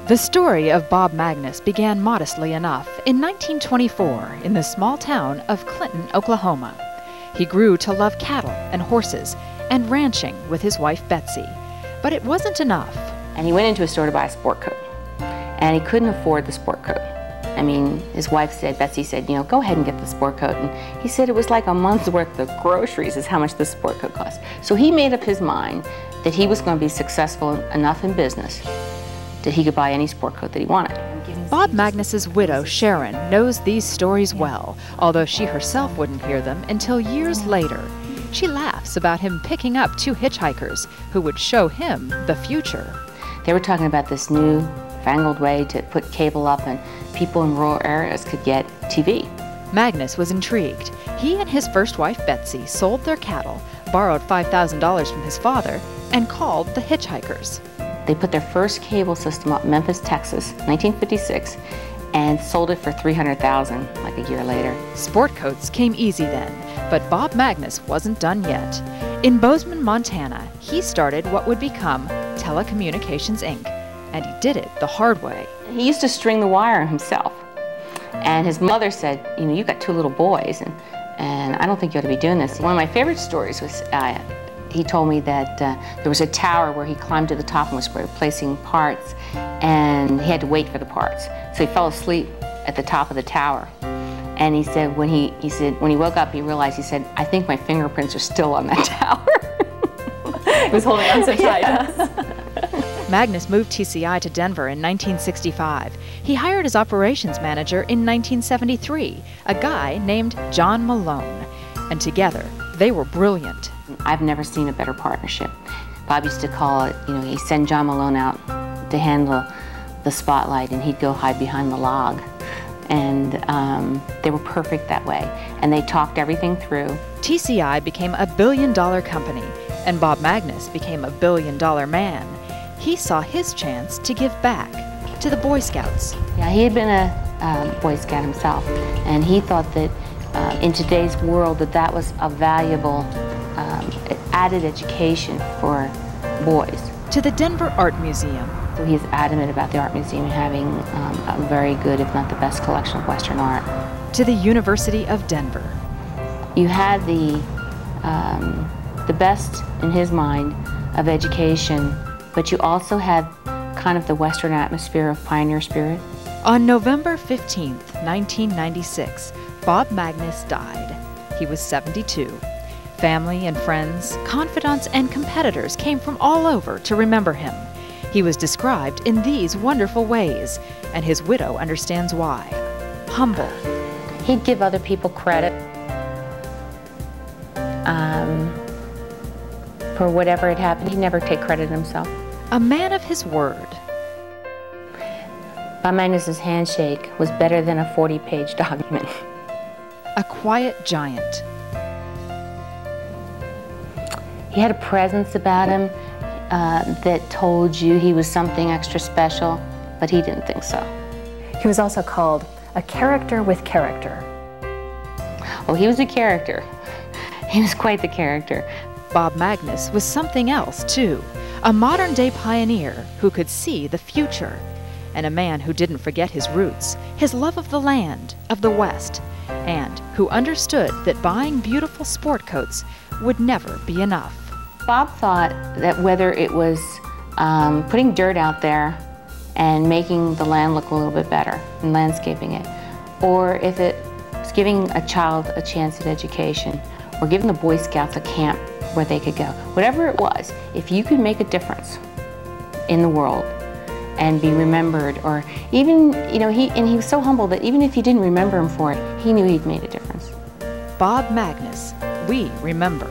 The story of Bob Magness began modestly enough in 1924 in the small town of Clinton, Oklahoma. He grew to love cattle and horses and ranching with his wife Betsy, but it wasn't enough. And he went into a store to buy a sport coat, and he couldn't afford the sport coat. I mean, his wife said, Betsy said, you know, go ahead and get the sport coat. And he said it was like a month's worth of groceries is how much the sport coat cost. So he made up his mind that he was going to be successful enough in business that he could buy any sport coat that he wanted. Bob Magness's widow, Sharon, knows these stories well, although she herself wouldn't hear them until years later. She laughs about him picking up two hitchhikers who would show him the future. They were talking about this new fangled way to put cable up and people in rural areas could get TV. Magness was intrigued. He and his first wife, Betsy, sold their cattle, borrowed $5,000 from his father, and called the hitchhikers. They put their first cable system up in Memphis, Texas, 1956, and sold it for $300,000 like a year later. Sport coats came easy then, but Bob Magness wasn't done yet. In Bozeman, Montana, he started what would become Telecommunications, Inc., and he did it the hard way. He used to string the wire himself, and his mother said, you know, you've got two little boys, and I don't think you ought to be doing this. One of my favorite stories was he told me that there was a tower where he climbed to the top and was replacing parts, and he had to wait for the parts. So he fell asleep at the top of the tower. And he said when he woke up, he realized, he said, I think my fingerprints are still on that tower. He was holding on so tight. Yes. Magness moved TCI to Denver in 1965. He hired as operations manager in 1973, a guy named John Malone. And together, they were brilliant. I've never seen a better partnership. Bob used to call it, you know, he'd send John Malone out to handle the spotlight and he'd go hide behind the log. And they were perfect that way. And they talked everything through. TCI became a billion-dollar company, and Bob Magness became a billion-dollar man. He saw his chance to give back to the Boy Scouts. Yeah, he had been a Boy Scout himself, and he thought that in today's world that was a valuable added education for boys. To the Denver Art Museum. So he's adamant about the Art Museum having a very good, if not the best, collection of Western art. To the University of Denver. You had the best, in his mind, of education, but you also had kind of the Western atmosphere of pioneer spirit. On November 15th, 1996, Bob Magness died. He was 72. Family and friends, confidants and competitors came from all over to remember him. He was described in these wonderful ways, and his widow understands why. Humble. He'd give other people credit for whatever had happened. He'd never take credit himself. A man of his word. Bob Magness's handshake was better than a 40-page document. A quiet giant. He had a presence about him that told you he was something extra special, but he didn't think so. He was also called a character with character. Oh, he was a character. He was quite the character. Bob Magness was something else, too. A modern-day pioneer who could see the future, and a man who didn't forget his roots, his love of the land, of the West, and who understood that buying beautiful sport coats would never be enough. Bob thought that whether it was putting dirt out there and making the land look a little bit better and landscaping it, or if it was giving a child a chance at education, or giving the Boy Scouts a camp where they could go, whatever it was, if you could make a difference in the world and be remembered, or even, you know, he was so humble that even if you didn't remember him for it, he knew he'd made a difference. Bob Magness, we remember.